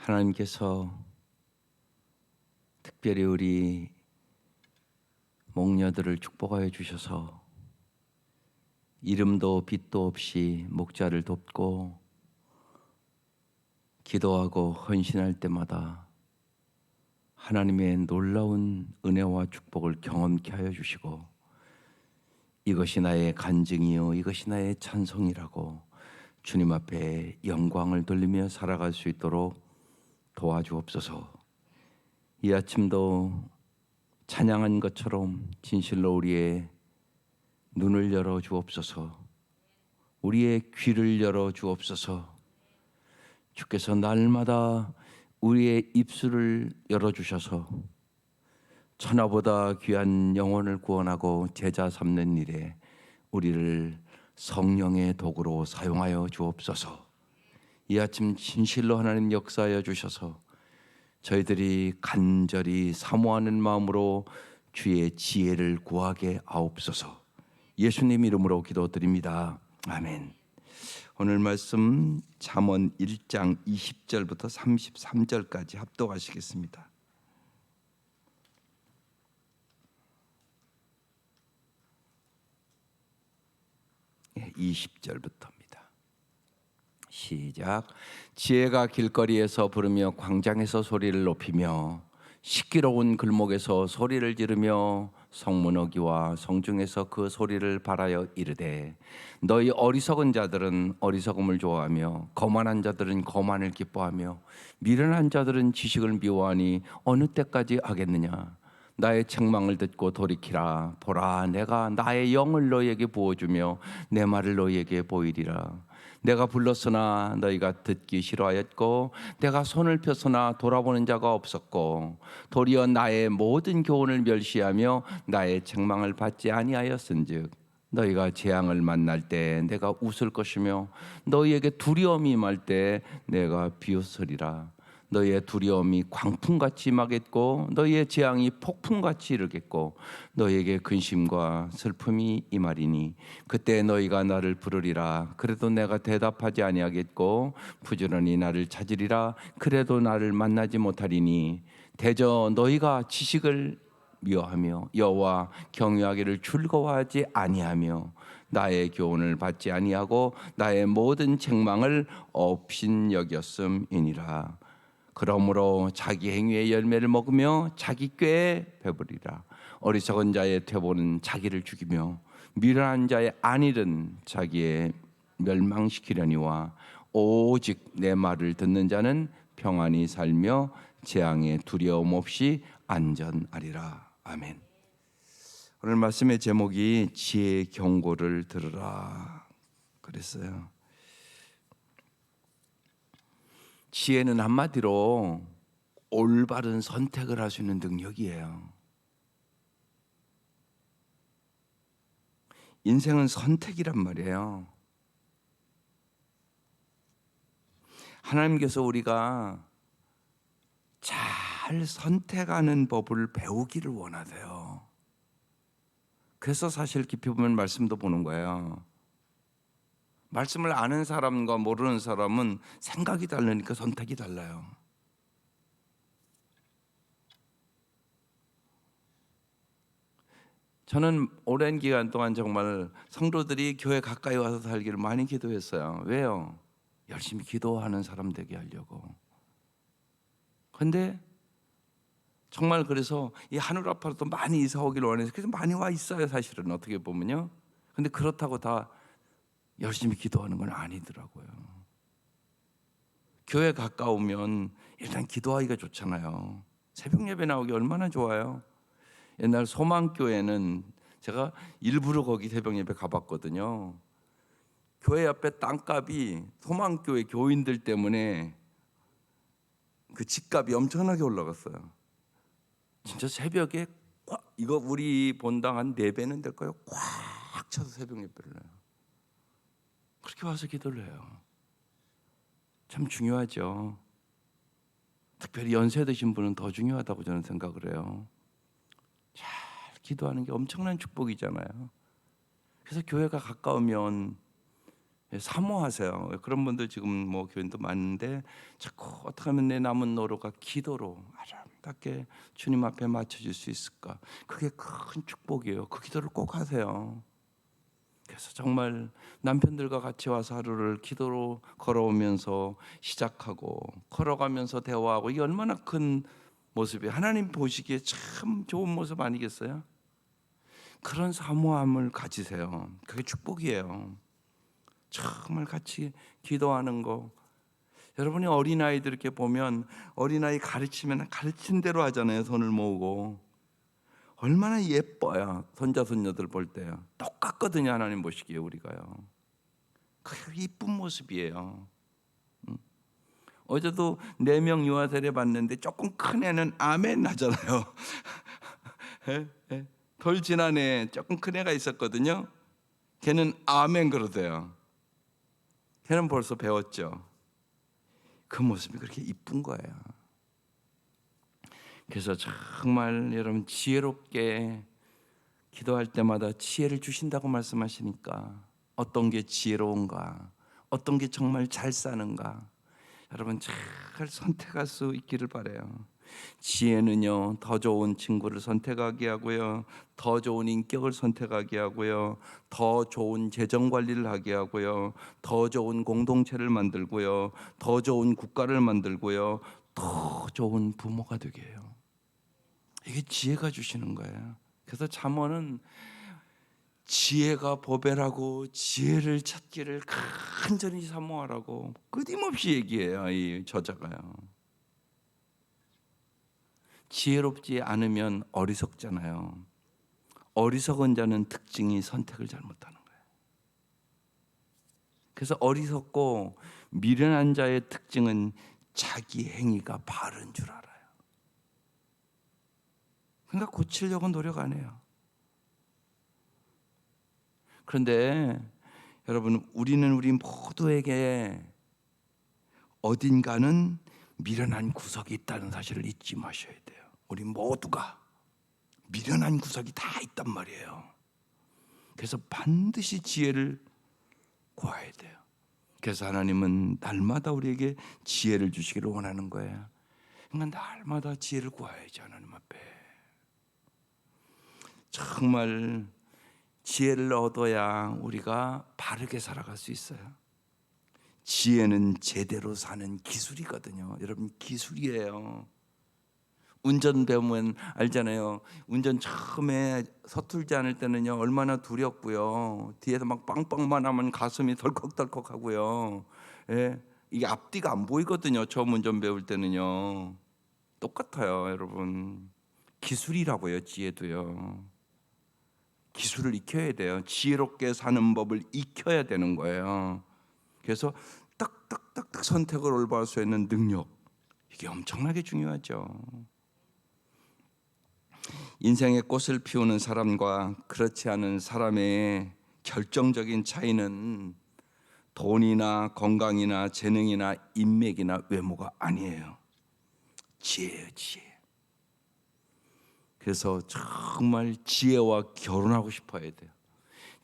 하나님께서 특별히 우리 목녀들을 축복하여 주셔서 이름도 빚도 없이 목자를 돕고 기도하고 헌신할 때마다 하나님의 놀라운 은혜와 축복을 경험케 하여 주시고, 이것이 나의 간증이요 이것이 나의 찬송이라고 주님 앞에 영광을 돌리며 살아갈 수 있도록 도와주옵소서. 이 아침도 찬양한 것처럼 진실로 우리의 눈을 열어 주옵소서. 우리의 귀를 열어 주옵소서. 주께서 날마다 우리의 입술을 열어 주셔서 천하보다 귀한 영혼을 구원하고 제자 삼는 일에 우리를 성령의 도구로 사용하여 주옵소서. 이 아침 진실로 하나님 역사하여 주셔서 저희들이 간절히 사모하는 마음으로 주의 지혜를 구하게 하옵소서. 예수님 이름으로 기도드립니다. 아멘. 오늘 말씀 잠언 1장 20절부터 33절까지 합독하시겠습니다. 20절부터입니다. 시작. 지혜가 길거리에서 부르며 광장에서 소리를 높이며 시끄러운 글목에서 소리를 지르며 성문어기와 성중에서 그 소리를 발하여 이르되, 너희 어리석은 자들은 어리석음을 좋아하며 거만한 자들은 거만을 기뻐하며 미련한 자들은 지식을 미워하니 어느 때까지 하겠느냐. 나의 책망을 듣고 돌이키라. 보라, 내가 나의 영을 너희에게 부어주며 내 말을 너희에게 보이리라. 내가 불렀으나 너희가 듣기 싫어하였고 내가 손을 펴서나 돌아보는 자가 없었고 도리어 나의 모든 교훈을 멸시하며 나의 책망을 받지 아니하였은즉, 너희가 재앙을 만날 때 내가 웃을 것이며 너희에게 두려움이 임할 때 내가 비웃으리라. 너희의 두려움이 광풍같이 임하겠고 너희의 재앙이 폭풍같이 이르겠고 너희에게 근심과 슬픔이 임하리니 그때 너희가 나를 부르리라. 그래도 내가 대답하지 아니하겠고 부지런히 나를 찾으리라. 그래도 나를 만나지 못하리니 대저 너희가 지식을 미워하며 여호와 경외하기를 즐거워하지 아니하며 나의 교훈을 받지 아니하고 나의 모든 책망을 업신여겼음이니라. 그러므로 자기 행위의 열매를 먹으며 자기 꾀에 배부리라. 어리석은 자의 퇴보는 자기를 죽이며 미련한 자의 안일은 자기의 멸망시키려니와 오직 내 말을 듣는 자는 평안히 살며 재앙에 두려움 없이 안전하리라. 아멘. 오늘 말씀의 제목이 지혜의 경고를 들으라 그랬어요. 지혜는 한마디로 올바른 선택을 할 수 있는 능력이에요. 인생은 선택이란 말이에요. 하나님께서 우리가 잘 선택하는 법을 배우기를 원하세요. 그래서 사실 깊이 보면 말씀도 보는 거예요. 말씀을 아는 사람과 모르는 사람은 생각이 다르니까 선택이 달라요. 저는 오랜 기간 동안 정말 성도들이 교회 가까이 와서 살기를 많이 기도했어요. 왜요? 열심히 기도하는 사람 되게 하려고. 근데 정말 그래서 이 하늘 아파도 많이 이사 오기를 원해서 그래서 많이 와 있어요, 사실은 어떻게 보면요. 근데 그렇다고 다 열심히 기도하는 건 아니더라고요. 교회 가까우면 일단 기도하기가 좋잖아요. 새벽 예배 나오기 얼마나 좋아요. 옛날 소망교회는 제가 일부러 거기 새벽 예배 가봤거든요. 교회 앞에 땅값이 소망교회 교인들 때문에 그 집값이 엄청나게 올라갔어요. 진짜 새벽에 이거 우리 본당 한 4배는 될 거예요. 꽉 차서 새벽 예배를 해요. 그렇게 와서 기도를 해요. 참 중요하죠. 특별히 연세 드신 분은 더 중요하다고 저는 생각을 해요. 잘 기도하는 게 엄청난 축복이잖아요. 그래서 교회가 가까우면 사모하세요. 그런 분들 지금 뭐 교인도 많은데 자꾸 어떻게 하면 내 남은 노루가 기도로 아름답게 주님 앞에 맞춰질 수 있을까? 그게 큰 축복이에요. 그 기도를 꼭 하세요. 그래서 정말 남편들과 같이 와서 하루를 기도로 걸어오면서 시작하고 걸어가면서 대화하고, 이게 얼마나 큰 모습이에요. 하나님 보시기에 참 좋은 모습 아니겠어요? 그런 사모함을 가지세요. 그게 축복이에요. 정말 같이 기도하는 거. 여러분이 어린아이들 이렇게 보면 어린아이 가르치면 가르친 대로 하잖아요. 손을 모으고. 얼마나 예뻐요. 손자 손녀들 볼 때요. 똑같거든요. 하나님 보시기에 우리가요. 그게 이쁜 모습이에요. 어제도 4명 유아 세례 봤는데 조금 큰 애는 아멘 하잖아요. 예? 예. 덜 지난 애 조금 큰 애가 있었거든요. 걔는 아멘 그러대요. 걔는 벌써 배웠죠. 그 모습이 그렇게 이쁜 거예요. 그래서 정말 여러분 지혜롭게 기도할 때마다 지혜를 주신다고 말씀하시니까 어떤 게 지혜로운가, 어떤 게 정말 잘 사는가, 여러분 잘 선택할 수 있기를 바라요. 지혜는요, 더 좋은 친구를 선택하게 하고요, 더 좋은 인격을 선택하게 하고요, 더 좋은 재정 관리를 하게 하고요, 더 좋은 공동체를 만들고요, 더 좋은 국가를 만들고요, 더 좋은 부모가 되게 해요. 이게 지혜가 주시는 거예요. 그래서 잠언은 지혜가 보배라고 지혜를 찾기를 간절히 사모하라고 끊임없이 얘기해요. 이 저자가요. 지혜롭지 않으면 어리석잖아요. 어리석은 자는 특징이 선택을 잘못하는 거예요. 그래서 어리석고 미련한 자의 특징은 자기 행위가 바른 줄 알아요. 그러니까 고치려고 노력 안 해요. 그런데 여러분, 우리는 우리 모두에게 어딘가는 미련한 구석이 있다는 사실을 잊지 마셔야 돼요. 우리 모두가 미련한 구석이 다 있단 말이에요. 그래서 반드시 지혜를 구해야 돼요. 그래서 하나님은 날마다 우리에게 지혜를 주시기를 원하는 거예요. 그러니까 날마다 지혜를 구해야지 하나님 앞에. 정말 지혜를 얻어야 우리가 바르게 살아갈 수 있어요. 지혜는 제대로 사는 기술이거든요. 여러분, 기술이에요. 운전 배우면 알잖아요. 운전 처음에 서툴지 않을 때는요, 얼마나 두렵고요. 뒤에서 막 빵빵만 하면 가슴이 덜컥덜컥하고요. 예, 이게 앞뒤가 안 보이거든요. 처음 운전 배울 때는요. 똑같아요, 여러분. 기술이라고요, 지혜도요. 기술을 익혀야 돼요. 지혜롭게 사는 법을 익혀야 되는 거예요. 그래서 딱딱딱딱 선택을 올바로 할 수 있는 능력, 이게 엄청나게 중요하죠. 인생의 꽃을 피우는 사람과 그렇지 않은 사람의 결정적인 차이는 돈이나 건강이나 재능이나 인맥이나 외모가 아니에요. 지혜예요, 지혜. 그래서 정말 지혜와 결혼하고 싶어야 돼요.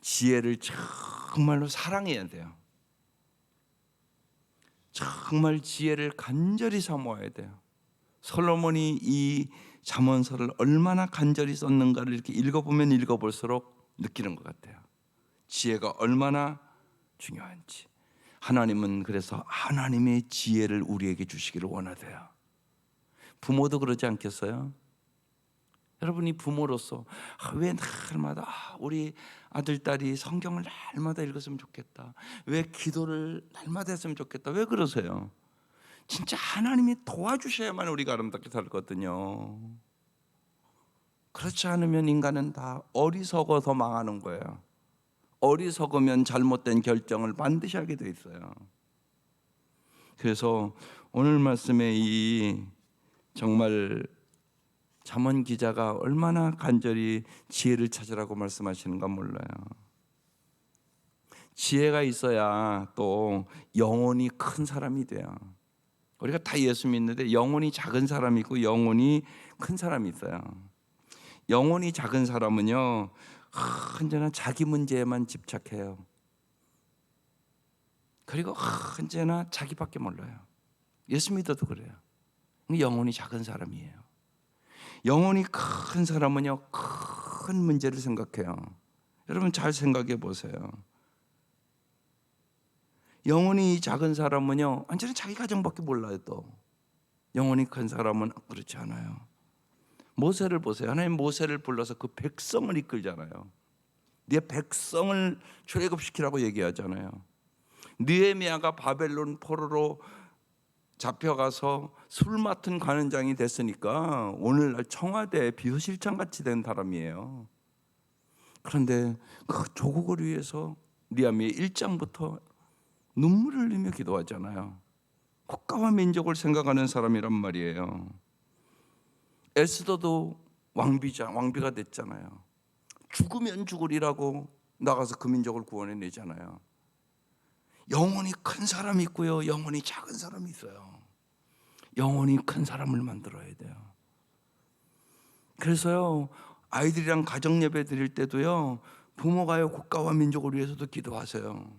지혜를 정말로 사랑해야 돼요. 정말 지혜를 간절히 사모해야 돼요. 솔로몬이 이 잠언서를 얼마나 간절히 썼는가를 이렇게 읽어보면 읽어볼수록 느끼는 것 같아요. 지혜가 얼마나 중요한지. 하나님은 그래서 하나님의 지혜를 우리에게 주시기를 원하세요. 부모도 그러지 않겠어요? 여러분이 부모로서 왜 날마다 우리 아들 딸이 성경을 날마다 읽었으면 좋겠다, 왜 기도를 날마다 했으면 좋겠다, 왜 그러세요? 진짜 하나님이 도와주셔야만 우리가 아름답게 살거든요. 그렇지 않으면 인간은 다 어리석어서 망하는 거예요. 어리석으면 잘못된 결정을 반드시 하게 돼 있어요. 그래서 오늘 말씀에 이 정말 잠언 기자가 얼마나 간절히 지혜를 찾으라고 말씀하시는가 몰라요. 지혜가 있어야 또 영혼이 큰 사람이 돼요. 우리가 다 예수 믿는데 영혼이 작은 사람이 있고 영혼이 큰 사람이 있어요. 영혼이 작은 사람은요, 언제나 자기 문제에만 집착해요. 그리고 언제나 자기밖에 몰라요. 예수 믿어도 그래요. 영혼이 작은 사람이에요. 영혼이 큰 사람은요, 큰 문제를 생각해요. 여러분 잘 생각해 보세요. 영혼이 작은 사람은요, 완전히 자기 가정밖에 몰라요. 또 영혼이 큰 사람은 그렇지 않아요. 모세를 보세요. 하나님 모세를 불러서 그 백성을 이끌잖아요. 네 백성을 출애굽시키라고 얘기하잖아요. 느헤미야가 바벨론 포로로 잡혀가서 술 맡은 관원장이 됐으니까 오늘날 청와대 비서실장 같이 된 사람이에요. 그런데 그 조국을 위해서 느헤미야 1장부터 눈물을 흘리며 기도하잖아요. 국가와 민족을 생각하는 사람이란 말이에요. 에스더도 왕비가 됐잖아요. 죽으면 죽으리라고 나가서 그 민족을 구원해내잖아요. 영혼이 큰 사람이 있고요, 영혼이 작은 사람이 있어요. 영혼이 큰 사람을 만들어야 돼요. 그래서요, 아이들이랑 가정 예배 드릴 때도요, 부모가요 국가와 민족을 위해서도 기도하세요.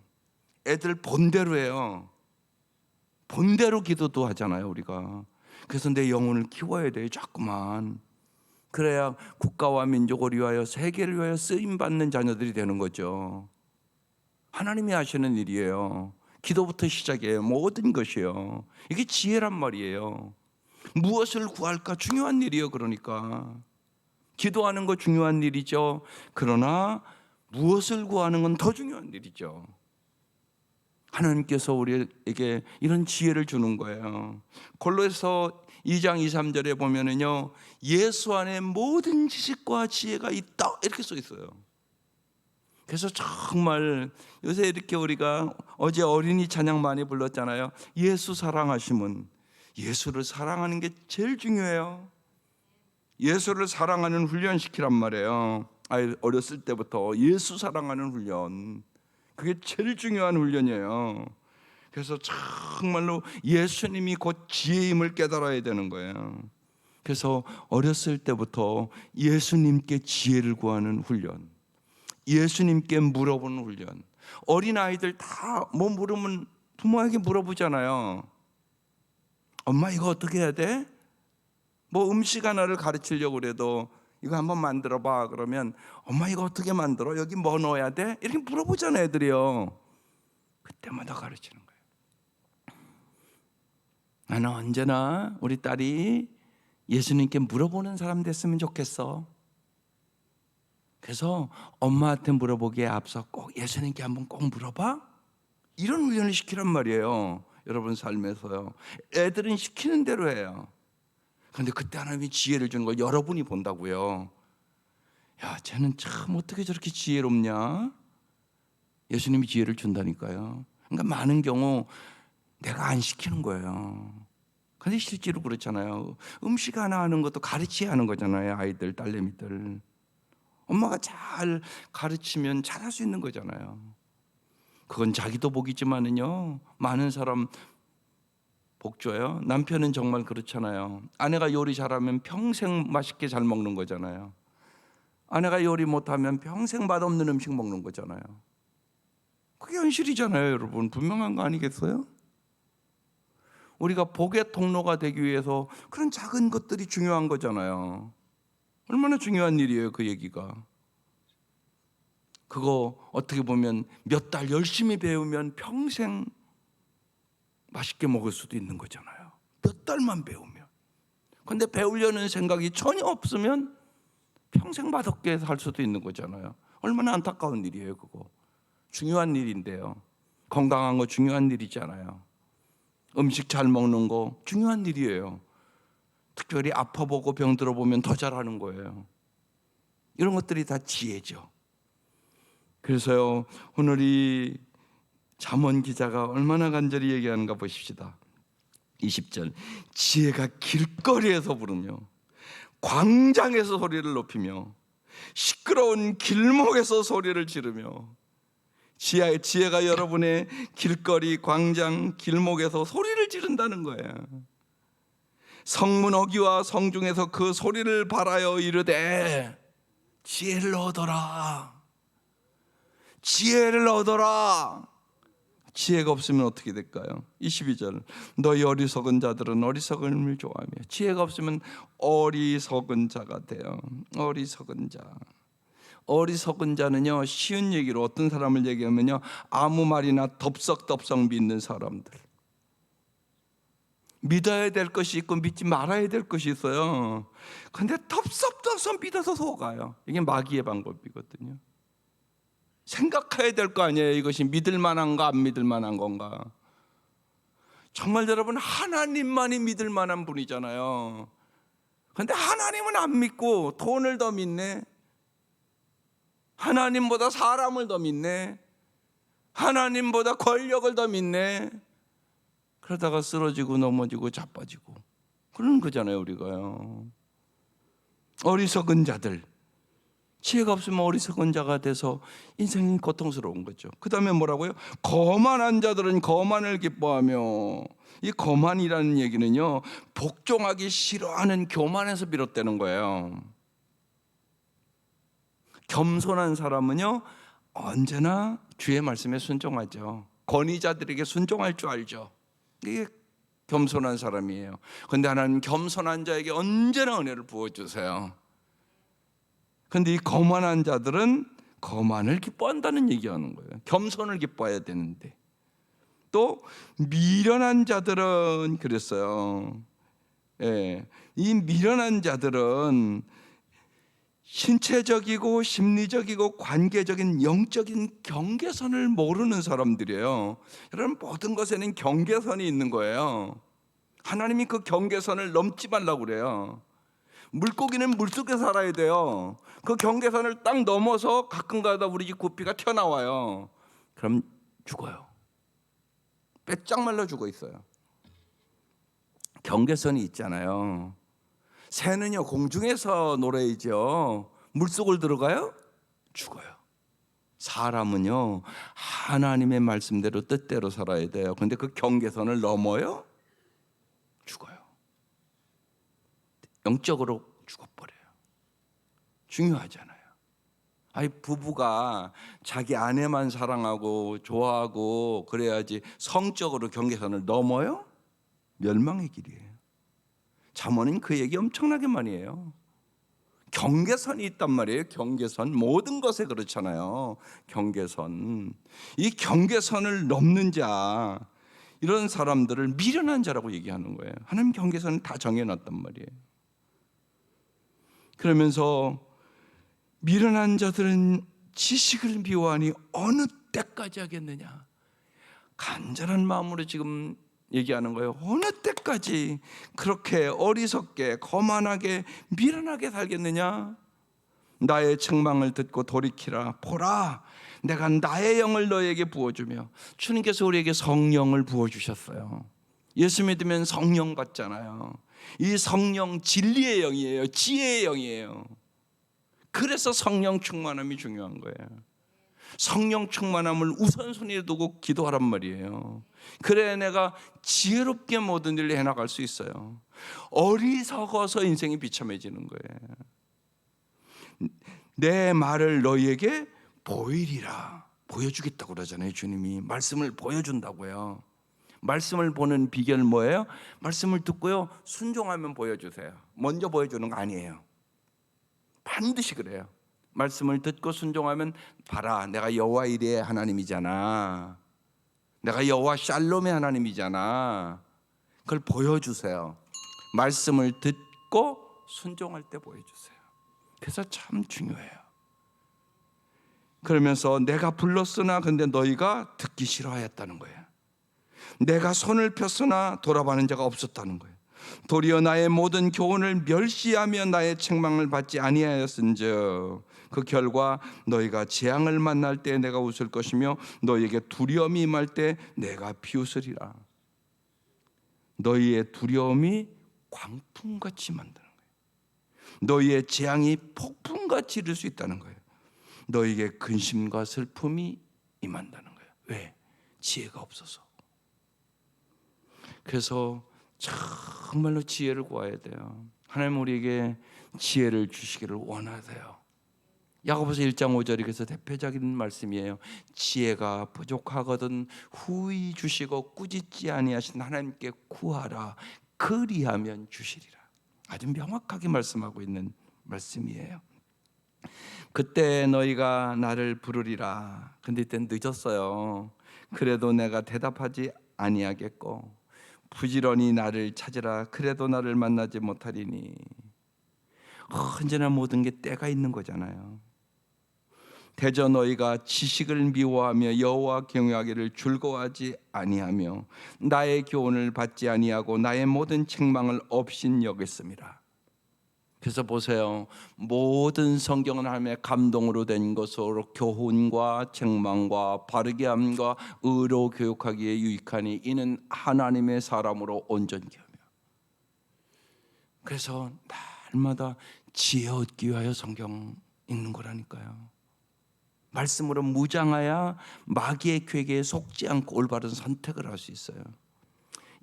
애들 본대로 해요. 본대로 기도도 하잖아요, 우리가. 그래서 내 영혼을 키워야 돼요, 자꾸만. 그래야 국가와 민족을 위하여, 세계를 위하여 쓰임받는 자녀들이 되는 거죠. 하나님이 하시는 일이에요. 기도부터 시작이에요. 모든 것이요. 이게 지혜란 말이에요. 무엇을 구할까 중요한 일이에요. 그러니까 기도하는 거 중요한 일이죠. 그러나 무엇을 구하는 건 더 중요한 일이죠. 하나님께서 우리에게 이런 지혜를 주는 거예요. 골로새서 2장 2, 3절에 보면은요, 예수 안에 모든 지식과 지혜가 있다 이렇게 써 있어요. 그래서 정말 요새 이렇게 우리가 어제 어린이 찬양 많이 불렀잖아요. 예수 사랑하심은, 예수를 사랑하는 게 제일 중요해요. 예수를 사랑하는 훈련 시키란 말이에요. 어렸을 때부터 예수 사랑하는 훈련, 그게 제일 중요한 훈련이에요. 그래서 정말로 예수님이 곧 지혜임을 깨달아야 되는 거예요. 그래서 어렸을 때부터 예수님께 지혜를 구하는 훈련, 예수님께 물어보는 훈련. 어린아이들 다 뭐 물으면 부모에게 물어보잖아요. 엄마 이거 어떻게 해야 돼? 뭐 음식 하나를 가르치려고 그래도 이거 한번 만들어 봐. 그러면 엄마 이거 어떻게 만들어? 여기 뭐 넣어야 돼? 이렇게 물어보잖아요, 애들이요. 그때마다 가르치는 거예요. 나는 언제나 우리 딸이 예수님께 물어보는 사람 됐으면 좋겠어. 그래서 엄마한테 물어보기에 앞서 꼭 예수님께 한번 꼭 물어봐? 이런 훈련을 시키란 말이에요. 여러분 삶에서요. 애들은 시키는 대로 해요. 그런데 그때 하나님이 지혜를 주는 걸 여러분이 본다고요. 야, 쟤는 참 어떻게 저렇게 지혜롭냐? 예수님이 지혜를 준다니까요. 그러니까 많은 경우 내가 안 시키는 거예요. 그런데 실제로 그렇잖아요. 음식 하나 하는 것도 가르쳐야 하는 거잖아요. 아이들, 딸내미들. 엄마가 잘 가르치면 잘할 수 있는 거잖아요. 그건 자기도 복이지만은요, 많은 사람 복 줘요. 남편은 정말 그렇잖아요. 아내가 요리 잘하면 평생 맛있게 잘 먹는 거잖아요. 아내가 요리 못하면 평생 맛없는 음식 먹는 거잖아요. 그게 현실이잖아요, 여러분. 분명한 거 아니겠어요? 우리가 복의 통로가 되기 위해서 그런 작은 것들이 중요한 거잖아요. 얼마나 중요한 일이에요, 그 얘기가. 그거 어떻게 보면 몇 달 열심히 배우면 평생 맛있게 먹을 수도 있는 거잖아요. 몇 달만 배우면. 근데 배우려는 생각이 전혀 없으면 평생 맛없게 살 수도 있는 거잖아요. 얼마나 안타까운 일이에요, 그거. 중요한 일인데요. 건강한 거 중요한 일이잖아요. 음식 잘 먹는 거 중요한 일이에요. 특별히 아파보고 병들어 보면 더 잘하는 거예요. 이런 것들이 다 지혜죠. 그래서요, 오늘 이 잠언 기자가 얼마나 간절히 얘기하는가 보십시다. 20절, 지혜가 길거리에서 부르며 광장에서 소리를 높이며 시끄러운 길목에서 소리를 지르며. 지혜가 여러분의 길거리, 광장, 길목에서 소리를 지른다는 거예요. 성문 어귀와 성중에서 그 소리를 발하여 이르되 지혜를 얻어라, 지혜를 얻어라. 지혜가 없으면 어떻게 될까요? 22절, 너희 어리석은 자들은 어리석음을 좋아하며. 지혜가 없으면 어리석은 자가 돼요. 어리석은 자. 어리석은 자는요, 쉬운 얘기로 어떤 사람을 얘기하면요, 아무 말이나 덥석덥석 믿는 사람들. 믿어야 될 것이 있고 믿지 말아야 될 것이 있어요. 근데 덥석덥석 믿어서 속아요. 이게 마귀의 방법이거든요. 생각해야 될 거 아니에요. 이것이 믿을 만한가 안 믿을 만한 건가. 정말 여러분, 하나님만이 믿을 만한 분이잖아요. 근데 하나님은 안 믿고 돈을 더 믿네, 하나님보다 사람을 더 믿네, 하나님보다 권력을 더 믿네. 그러다가 쓰러지고 넘어지고 자빠지고 그러는 거잖아요, 우리가요. 어리석은 자들, 지혜가 없으면 어리석은 자가 돼서 인생이 고통스러운 거죠. 그 다음에 뭐라고요? 거만한 자들은 거만을 기뻐하며. 이 거만이라는 얘기는요, 복종하기 싫어하는 교만에서 비롯되는 거예요. 겸손한 사람은요, 언제나 주의 말씀에 순종하죠. 권위자들에게 순종할 줄 알죠. 이게 겸손한 사람이에요. 그런데 하나님 겸손한 자에게 언제나 은혜를 부어주세요. 그런데 이 거만한 자들은 거만을 기뻐한다는 얘기하는 거예요. 겸손을 기뻐해야 되는데. 또 미련한 자들은 그랬어요. 예, 이 미련한 자들은 신체적이고 심리적이고 관계적인 영적인 경계선을 모르는 사람들이에요. 여러분, 모든 것에는 경계선이 있는 거예요. 하나님이 그 경계선을 넘지 말라고 그래요. 물고기는 물속에 살아야 돼요. 그 경계선을 딱 넘어서 가끔가다 우리 집 구피가 튀어나와요. 그럼 죽어요. 빼짝 말라 죽어 있어요. 경계선이 있잖아요. 새는요, 공중에서 놀아야죠. 물속을 들어가요? 죽어요. 사람은요, 하나님의 말씀대로 뜻대로 살아야 돼요. 그런데 그 경계선을 넘어요? 죽어요. 영적으로 죽어버려요. 중요하잖아요. 아니, 부부가 자기 아내만 사랑하고 좋아하고 그래야지 성적으로 경계선을 넘어요? 멸망의 길이에요. 잠언은 그 얘기 엄청나게 많이 해요. 경계선이 있단 말이에요. 경계선, 모든 것에 그렇잖아요. 경계선. 이 경계선을 넘는 자, 이런 사람들을 미련한 자라고 얘기하는 거예요. 하나님 경계선을 다 정해놨단 말이에요. 그러면서 미련한 자들은 지식을 미워하니 어느 때까지 하겠느냐. 간절한 마음으로 지금 얘기하는 거예요. 어느 때까지 그렇게 어리석게 거만하게 미련하게 살겠느냐. 나의 책망을 듣고 돌이키라. 보라, 내가 나의 영을 너에게 부어주며. 주님께서 우리에게 성령을 부어주셨어요. 예수 믿으면 성령 받잖아요. 이 성령 진리의 영이에요. 지혜의 영이에요. 그래서 성령 충만함이 중요한 거예요. 성령 충만함을 우선순위에 두고 기도하란 말이에요. 그래야 내가 지혜롭게 모든 일을 해나갈 수 있어요. 어리석어서 인생이 비참해지는 거예요. 내 말을 너희에게 보이리라. 보여주겠다고 그러잖아요. 주님이 말씀을 보여준다고요. 말씀을 보는 비결은 뭐예요? 말씀을 듣고요, 순종하면 보여주세요. 먼저 보여주는 거 아니에요. 반드시 그래요. 말씀을 듣고 순종하면, 봐라, 내가 여호와 이레의 하나님이잖아. 내가 여호와 샬롬의 하나님이잖아. 그걸 보여주세요. 말씀을 듣고 순종할 때 보여주세요. 그래서 참 중요해요. 그러면서 내가 불렀으나 근데 너희가 듣기 싫어하였다는 거예요. 내가 손을 폈으나 돌아보는 자가 없었다는 거예요. 도리어 나의 모든 교훈을 멸시하며 나의 책망을 받지 아니하였은즉 그 결과 너희가 재앙을 만날 때 내가 웃을 것이며 너희에게 두려움이 임할 때 내가 비웃으리라. 너희의 두려움이 광풍같이 만드는 거예요. 너희의 재앙이 폭풍같이 이룰 수 있다는 거예요. 너희에게 근심과 슬픔이 임한다는 거예요. 왜? 지혜가 없어서. 그래서 정말로 지혜를 구해야 돼요. 하나님 우리에게 지혜를 주시기를 원하세요. 야고보서 1장 5절이 그래서 대표적인 말씀이에요. 지혜가 부족하거든 후히 주시고 꾸짖지 아니하신 하나님께 구하라. 그리하면 주시리라. 아주 명확하게 말씀하고 있는 말씀이에요. 그때 너희가 나를 부르리라. 근데 이때는 늦었어요. 그래도 내가 대답하지 아니하겠고 부지런히 나를 찾으라. 그래도 나를 만나지 못하리니. 언제나 모든 게 때가 있는 거잖아요. 대저 너희가 지식을 미워하며 여호와 경외하기를 즐거워하지 아니하며 나의 교훈을 받지 아니하고 나의 모든 책망을 없인 여겼습니다. 그래서 보세요. 모든 성경은 하나님의 감동으로 된 것으로 교훈과 책망과 바르게 함과 의로 교육하기에 유익하니 이는 하나님의 사람으로 온전케 하며. 그래서 날마다 지혜 얻기 위하여 성경 읽는 거라니까요. 말씀으로 무장하여 마귀의 괴계에 속지 않고 올바른 선택을 할 수 있어요.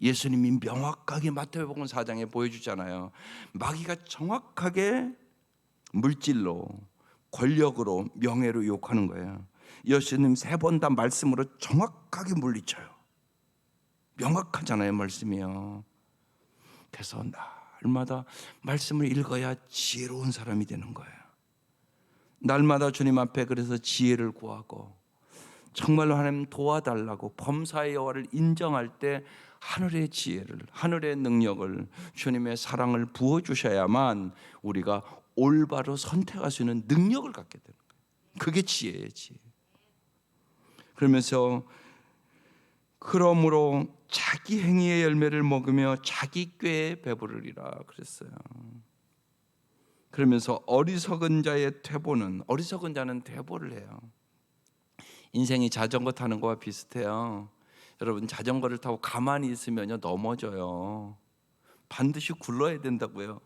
예수님이 명확하게 마태복음 4장에 보여주잖아요. 마귀가 정확하게 물질로, 권력으로, 명예로 유혹하는 거예요. 예수님 3번 다 말씀으로 정확하게 물리쳐요. 명확하잖아요, 말씀이요. 그래서 날마다 말씀을 읽어야 지혜로운 사람이 되는 거예요. 날마다 주님 앞에 그래서 지혜를 구하고 정말로 하나님 도와달라고 범사의 여호와를 인정할 때 하늘의 지혜를, 하늘의 능력을, 주님의 사랑을 부어주셔야만 우리가 올바로 선택할 수 있는 능력을 갖게 되는 거예요. 그게 지혜예요, 지혜. 그러면서 그러므로 자기 행위의 열매를 먹으며 자기 꾀에 배부르리라 그랬어요. 그러면서 어리석은 자의 퇴보는, 어리석은 자는 퇴보를 해요. 인생이 자전거 타는 거와 비슷해요. 여러분 자전거를 타고 가만히 있으면요 넘어져요. 반드시 굴러야 된다고요.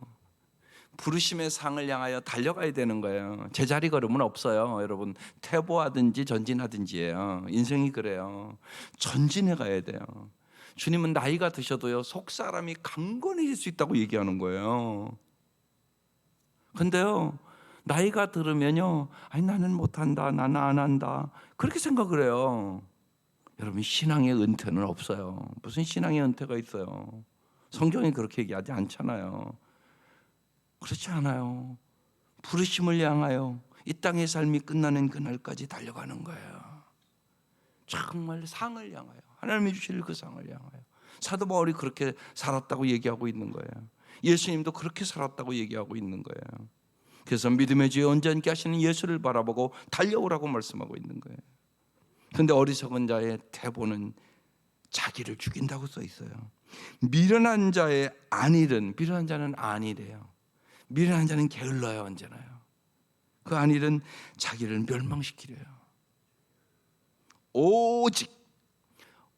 부르심의 상을 향하여 달려가야 되는 거예요. 제자리 걸음은 없어요. 여러분 퇴보하든지 전진하든지예요. 인생이 그래요. 전진해 가야 돼요. 주님은 나이가 드셔도요 속사람이 강건해질 수 있다고 얘기하는 거예요. 근데요 나이가 들으면요 아니 나는 못한다, 나는 안 한다 그렇게 생각을 해요. 여러분 신앙의 은퇴는 없어요. 무슨 신앙의 은퇴가 있어요? 성경이 그렇게 얘기하지 않잖아요. 그렇지 않아요. 부르심을 향하여 이 땅의 삶이 끝나는 그날까지 달려가는 거예요. 정말 상을 향하여, 하나님이 주실 그 상을 향하여. 사도 바울이 그렇게 살았다고 얘기하고 있는 거예요. 예수님도 그렇게 살았다고 얘기하고 있는 거예요. 그래서 믿음의 주에 온전케 하시는 예수를 바라보고 달려오라고 말씀하고 있는 거예요. 그런데 어리석은 자의 태보는 자기를 죽인다고 써 있어요. 미련한 자의 안일은, 미련한 자는 안일해요. 미련한 자는 게을러요. 언제나요. 그 안일은 자기를 멸망시키려요.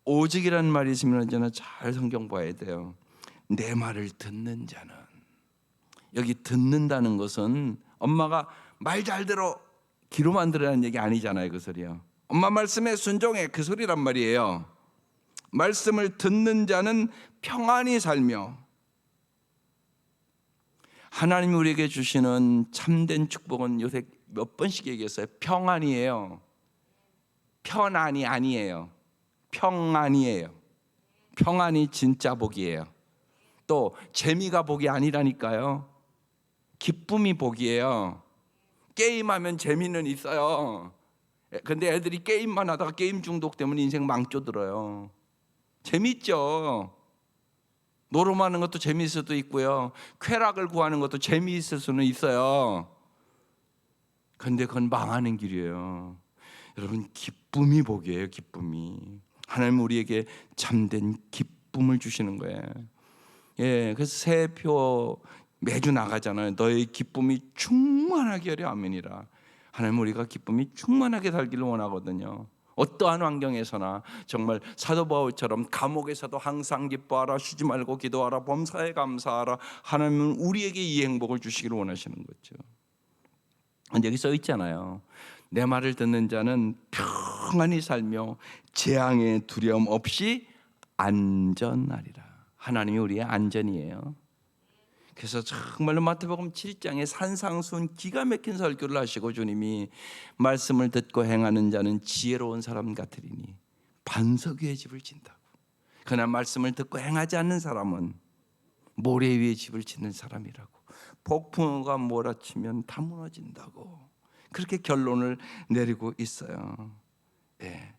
오직이라는 말이 있으면 언제나 잘 성경 봐야 돼요. 내 말을 듣는 자는, 여기 듣는다는 것은 엄마가 말 잘 들어 귀로만 들으라는 얘기 아니잖아요. 그 소리요. 엄마 말씀에 순종해 그 소리란 말이에요. 말씀을 듣는 자는 평안히 살며, 하나님이 우리에게 주시는 참된 축복은 요새 몇 번씩 얘기했어요. 평안이에요. 편안이 아니에요. 평안이에요. 평안이 진짜 복이에요. 또 재미가 복이 아니라니까요. 기쁨이 복이에요. 게임하면 재미는 있어요. 근데 애들이 게임만 하다가 게임 중독 때문에 인생 망쳐들어요. 재밌죠. 노름하는 것도 재미있을 수도 있고요. 쾌락을 구하는 것도 재미있을 수는 있어요. 근데 그건 망하는 길이에요. 여러분 기쁨이 복이에요. 기쁨이. 하나님 우리에게 참된 기쁨을 주시는 거예요. 예, 그래서 새표 매주 나가잖아요. 너의 기쁨이 충만하게 하려 아멘이라. 하나님 우리가 기쁨이 충만하게 살기를 원하거든요. 어떠한 환경에서나 정말 사도 바울처럼 감옥에서도 항상 기뻐하라, 쉬지 말고 기도하라, 범사에 감사하라. 하나님은 우리에게 이 행복을 주시기를 원하시는 거죠. 여기 써 있잖아요. 내 말을 듣는 자는 평안히 살며 재앙의 두려움 없이 안전하리라. 하나님이 우리의 안전이에요. 그래서 정말로 마태복음 7장에 산상수훈 기가 막힌 설교를 하시고 주님이 말씀을 듣고 행하는 자는 지혜로운 사람 같으리니 반석 위에 집을 진다고. 그러나 말씀을 듣고 행하지 않는 사람은 모래 위에 집을 짓는 사람이라고. 폭풍우가 몰아치면 다 무너진다고. 그렇게 결론을 내리고 있어요. 예.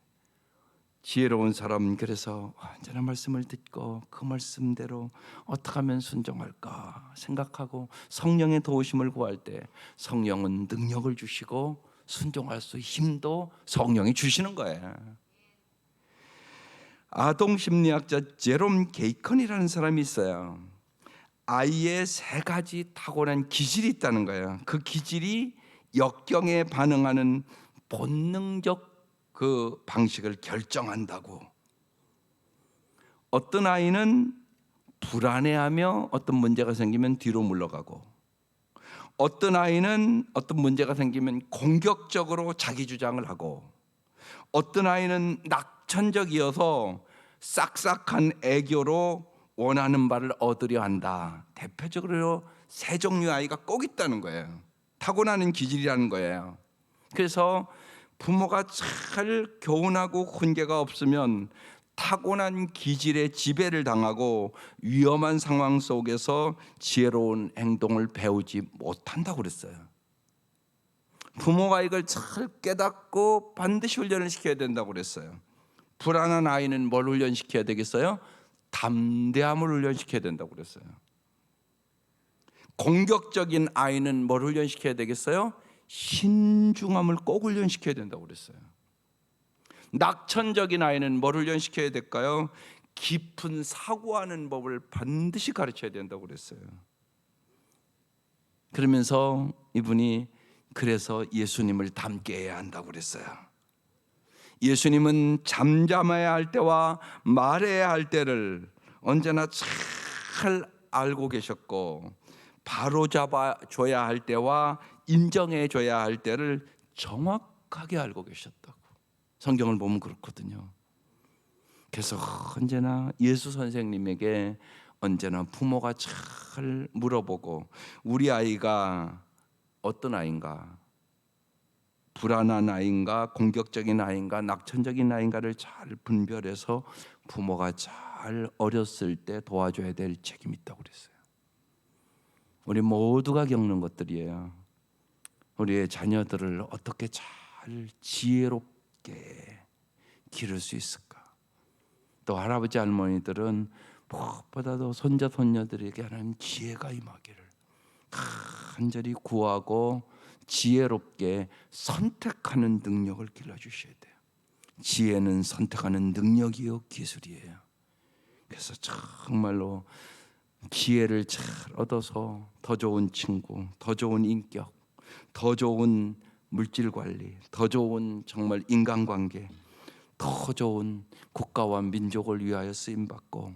지혜로운 사람은 그래서 언제나 말씀을 듣고 그 말씀대로 어떻게 하면 순종할까 생각하고 성령의 도우심을 구할 때 성령은 능력을 주시고 순종할 수 힘도 성령이 주시는 거예요. 아동 심리학자 제롬 게이컨이라는 사람이 있어요. 아이의 세 가지 타고난 기질이 있다는 거예요. 그 기질이 역경에 반응하는 본능적 그 방식을 결정한다고. 어떤 아이는 불안해하며 어떤 문제가 생기면 뒤로 물러가고, 어떤 아이는 어떤 문제가 생기면 공격적으로 자기 주장을 하고, 어떤 아이는 낙천적이어서 싹싹한 애교로 원하는 바를 얻으려 한다. 대표적으로 세 종류의 아이가 꼭 있다는 거예요. 타고나는 기질이라는 거예요. 그래서 부모가 잘 교훈하고 훈계가 없으면 타고난 기질의 지배를 당하고 위험한 상황 속에서 지혜로운 행동을 배우지 못한다고 그랬어요. 부모가 이걸 잘 깨닫고 반드시 훈련을 시켜야 된다고 그랬어요. 불안한 아이는 뭘 훈련시켜야 되겠어요? 담대함을 훈련시켜야 된다고 그랬어요. 공격적인 아이는 뭘 훈련시켜야 되겠어요? 신중함을 꼭 훈련시켜야 된다고 그랬어요. 낙천적인 아이는 뭘 훈련시켜야 될까요? 깊은 사고하는 법을 반드시 가르쳐야 된다고 그랬어요. 그러면서 이분이 그래서 예수님을 닮게 해야 한다고 그랬어요. 예수님은 잠잠해야 할 때와 말해야 할 때를 언제나 잘 알고 계셨고, 바로 잡아줘야 할 때와 인정해줘야 할 때를 정확하게 알고 계셨다고. 성경을 보면 그렇거든요. 그래서 언제나 예수 선생님에게 언제나 부모가 잘 물어보고, 우리 아이가 어떤 아이인가, 불안한 아이인가, 공격적인 아이인가, 낙천적인 아이인가를 잘 분별해서 부모가 잘 어렸을 때 도와줘야 될 책임이 있다고 그랬어요. 우리 모두가 겪는 것들이에요. 우리의 자녀들을 어떻게 잘 지혜롭게 기를 수 있을까? 또 할아버지 할머니들은 무엇보다도 손자 손녀들에게 하나님 지혜가 임하기를 간절히 구하고 지혜롭게 선택하는 능력을 길러주셔야 돼요. 지혜는 선택하는 능력이요 기술이에요. 그래서 정말로 지혜를 잘 얻어서 더 좋은 친구, 더 좋은 인격, 더 좋은 물질 관리, 더 좋은 정말 인간관계, 더 좋은 국가와 민족을 위하여 쓰임받고,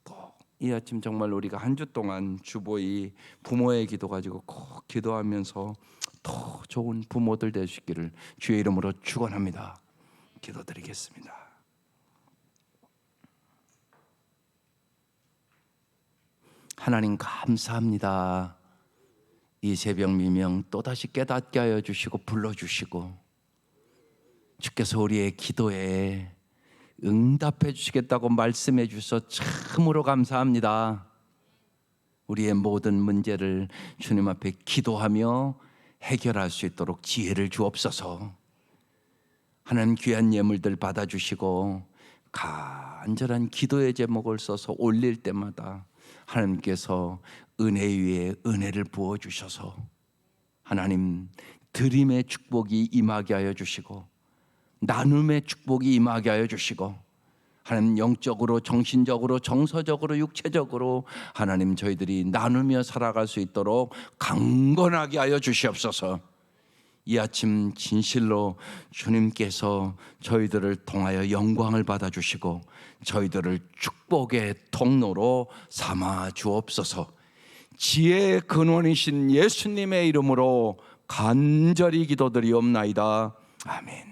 또 이 아침 정말 우리가 한 주 동안 주보이 부모의 기도 가지고 꼭 기도하면서 더 좋은 부모들 되시기를 주의 이름으로 축원합니다. 기도드리겠습니다. 하나님 감사합니다. 이 새벽 미명 또다시 깨닫게 하여 주시고 불러주시고, 주께서 우리의 기도에 응답해 주시겠다고 말씀해 주셔서 참으로 감사합니다. 우리의 모든 문제를 주님 앞에 기도하며 해결할 수 있도록 지혜를 주옵소서. 하나님 귀한 예물들 받아주시고 간절한 기도의 제목을 써서 올릴 때마다 하나님께서 은혜 위에 은혜를 부어주셔서 하나님 드림의 축복이 임하게 하여 주시고 나눔의 축복이 임하게 하여 주시고, 하나님 영적으로 정신적으로 정서적으로 육체적으로 하나님 저희들이 나누며 살아갈 수 있도록 강건하게 하여 주시옵소서. 이 아침 진실로 주님께서 저희들을 통하여 영광을 받아주시고 저희들을 축복의 통로로 삼아 주옵소서. 지혜의 근원이신 예수님의 이름으로 간절히 기도드리옵나이다. 아멘.